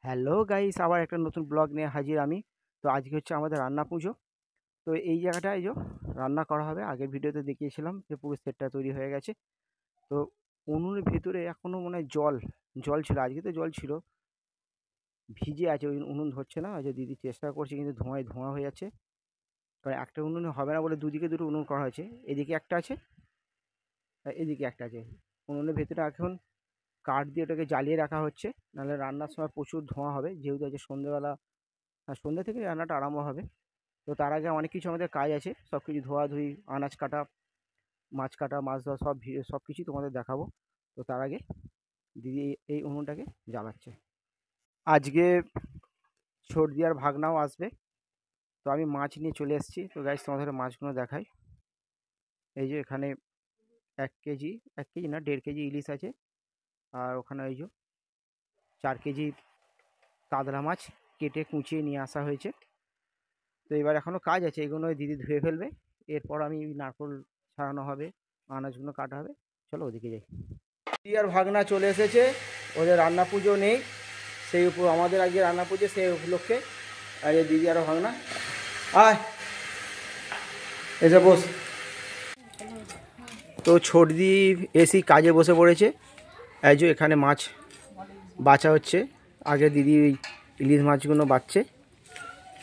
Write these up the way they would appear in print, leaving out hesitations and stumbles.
Hello guys, আবার একটা নতুন ব্লগ নিয়ে হাজির আমি। তো আজকে হচ্ছে আমাদের রান্না পুজো। তো এই জায়গাটায় রান্না করা হবে। আগের ভিডিওতে দেখিয়েছিলাম যে পুরো সেটটা তৈরি হয়ে গেছে। তো উনুনের ভেতরে এখনো মনে হয় জল জল ছিল, আজকে তো জল ছিল, ভিজে আছে, ওই উনুন ধরছে না। যে দিদি চেষ্টা করছে কিন্তু ধোঁয়ায় ধোঁয়া হয়ে যাচ্ছে, কারণ একটা উনুনে হবে না বলে দুদিকে দুটো উনুন করা হয়েছে। এদিকে একটা আছে আর এদিকে একটা আছে। উনুনের ভেতরে এখন কাঠ দিয়ে ওটাকে জ্বালিয়ে রাখা হচ্ছে, নাহলে রান্নার সময় প্রচুর ধোঁয়া হবে। যেহেতু আজকে সন্ধ্যেবেলা, সন্ধ্যে থেকে রান্নাটা আরম্ভ হবে। তো তার আগে অনেক কিছু আমাদের কাজ আছে, সব কিছু ধোয়াধুয়ি, আনাজ কাটা, মাছ ধোয়া, সব কিছুই তোমাদের দেখাবো। তো তার আগে দিদি এই উনুনটাকে জ্বালাচ্ছে। আজকে সর্দি আর ভাগনাও আসবে। তো আমি মাছ নিয়ে চলে এসেছি। তো গাইস তোমাদের মাছগুলো দেখাই। এই যে এখানে 1 কেজি, 1 কেজি না 1.5 কেজি ইলিশ আছে। আর ওখানে 4 কেজি কাতলা মাছ কেটে কুচিয়ে নিয়ে আসা হয়েছে। তো এবার এখনও কাজ আছে, এগুলো দিদি ধুয়ে ফেলবে। এরপর আমি নারকোল ছাড়ানো হবে, আনাজগুলো কাটা হবে। চলো ওদিকে যাই। দিদি আর ভাগনা চলে এসেছে, ওদের রান্না পুজো নেই, সেই আমাদের আজকে রান্না পুজো, সেই উপলক্ষে। আর এই দিদি আর ভাগনা, আয় এসে বস। তো ছোটদি এসি কাজে বসে পড়েছে। এই যে এখানে মাছ বাছা হচ্ছে। আগে দিদি ওই ইলিশ মাছগুলো বাছছে,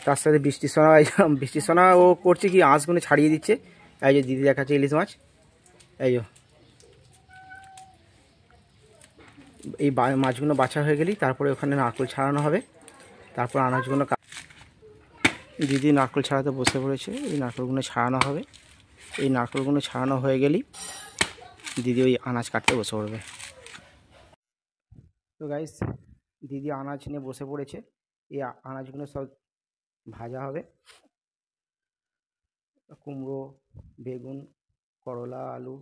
তার সাথে বৃষ্টির সোনা ও করছে কি, আঁশগুলো ছাড়িয়ে দিচ্ছে। এই যে দিদি দেখাচ্ছে ইলিশ মাছ। এই যে এই মাছগুলো বাছা হয়ে গেলেই তারপরে ওখানে নারকেল ছাড়ানো হবে। তারপর আনাজগুলো দিদি নারকেল ছাড়াতে বসে পড়েছে। এই নারকেলগুলো ছাড়ানো হবে। এই নারকেলগুলো ছাড়ানো হয়ে গেলেই দিদি ওই আনাজ কাটতে বসে পড়বে। তো গাইস, দিদি আনাজ নিয়ে বসে পড়েছে। এই আনাজগুলো সব ভাজা হবে। কুমড়ো, বেগুন, করলা, আলু,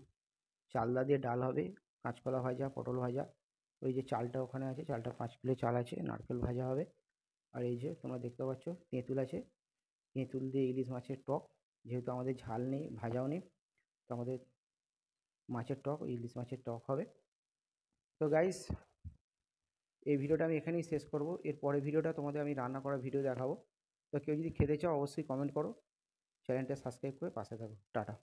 চালদা দিয়ে ডাল হবে, কাঁচকলা ভাজা, পটল ভাজা। ওই যে চালটা ওখানে আছে, চালটা 5 কিলো চাল আছে, নারকেল ভাজা হবে। আর এই যে তোমরা দেখতে পাচ্ছ তেঁতুল আছে, তেঁতুল দিয়ে ইলিশ মাছের টক। যেহেতু আমাদের ঝাল নেই, ভাজাও নেই, তো আমাদের মাছের টক, ইলিশ মাছের টক হবে। তো গাইস, এই ভিডিওটা আমি এখানেই শেষ করব। এর পরের ভিডিওটা তোমাদের আমি রান্না করার ভিডিও দেখাবো। তো কেউ যদি খেতে চাও অবশ্যই কমেন্ট করো, চ্যানেলটা সাবস্ক্রাইব করে পাশে থাকো। টাটা।